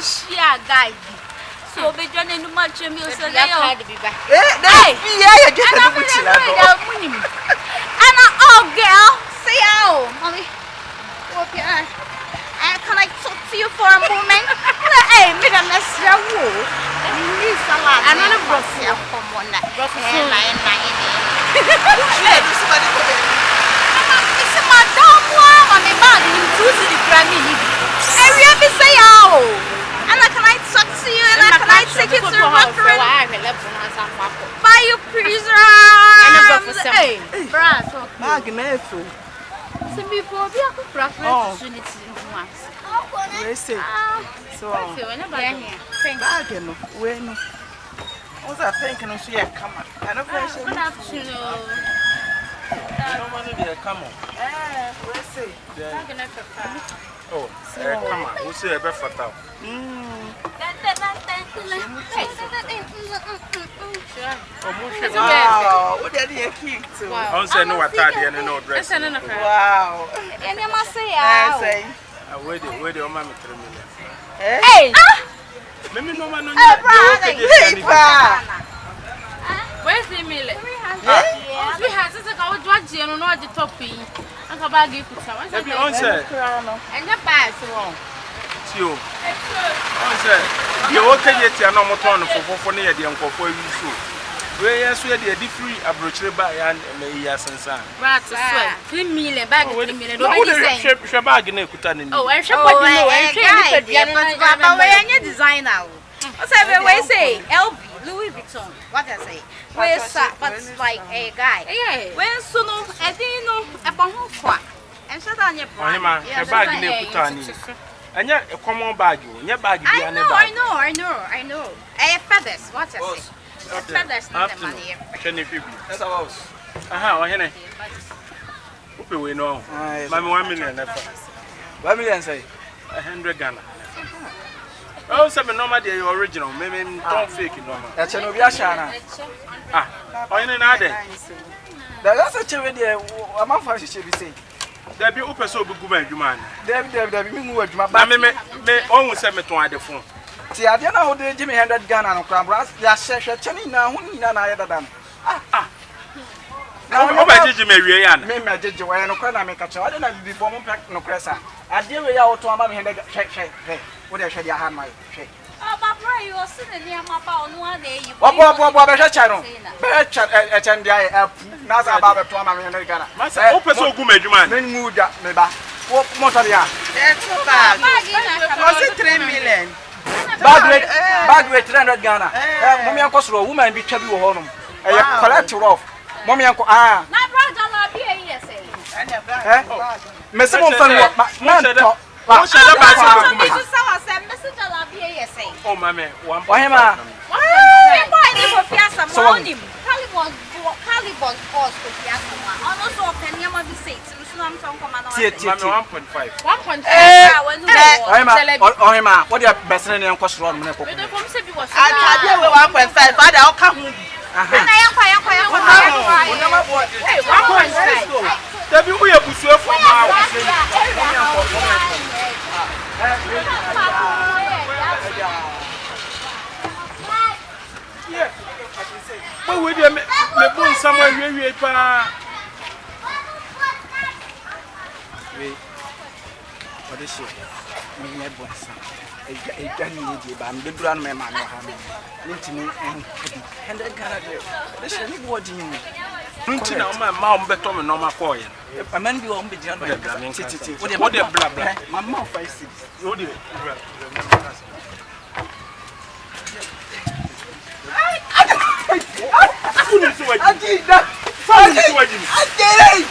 share guy. So be join no much me so dey o. Hey, yeah, you get a good and oh girl, say how, mommy. Okay. Can I talk to you for a moment? Hey, me the mess ya wo. Ni salad. I don't know broccoli come on that. Broccoli line. It's madam wa me bag ni tuzi di grami ni. Area be say how. And can I talk to you and can I take you to the restaurant? Buy you freezer. Hey, brother. Bag na so. Se me for be a preference unity once. We say. So. Bag no, we no. What's that pink no so ya come. I don't know. Good afternoon. No money there, come on. We say. Oh, come on. We say a bit fatal. Wow, what did you keep to? I say no attire and no dress. Wow. And you must say, I say. Wait, oh, mammy, 3 million. Hey! Maybe no man. Where's the millet? We had to go to Georgia and not the topping. I'm about to give you some. And your bags wrong. You. You okay yet? You're not more for near the uncle for you. Where yes, we had the free approach by and may yes and son. Right, 3 million bag of 3 million. Oh, I shall put designer. What's everywhere say? LV, Louis Vuitton. What I say? Where's that? But like a guy. Yeah. When soon, I didn't know about who and shut down your bag in the put and yet a common bag, your bag. I know. Feathers, what I say? Feathers, not the money. That's our house. Aha, Henry. We know. Mammy 1 million. 1 million say 100 Ghana. Oh, 7 normal, the original. Maybe don't fake it normal. That's an Obiashana. Ah, in another. That's a charity. I'm not for she be saying. There be open so good man. There be moved my baby. May almost send me to the phone. See, I don't know the Jimmy 100 Ghana and Crabras. They are Chani now, who need another than. Now, over Jimmy Ryan. May my judge, where no crana make a child, I don't have before no cressa. I deal with our to a mammy and shake. What I should have my shake. Oh, Papa, you are sitting near my phone one day. What channel? Attend the Nasa Baba to a mammy and Ghana. Open so good man. Then move that, maybe. What Motalia? It's so bad. Was it 3 million? Bag weight 300 Ghana. Mommy and Cosro, woman be chubby home. I collect you off. Mommy and Not brother, be a yes. Miss Monfan, man. Oh, mammy, one. Why am I? Calibon cost to Fiasma. Almost all penny of the seats. I'm talking about 1.5. 1.5. What are best in the cost run? I I'll come. But we did me somewhere really what is it? Me boss. A gun lady, but I'm the brand man. Linton and the garage. This is what you mean. My mom better than normal coin. A man be on the general. What the blah blah. My mouth I see. I did that. I did it.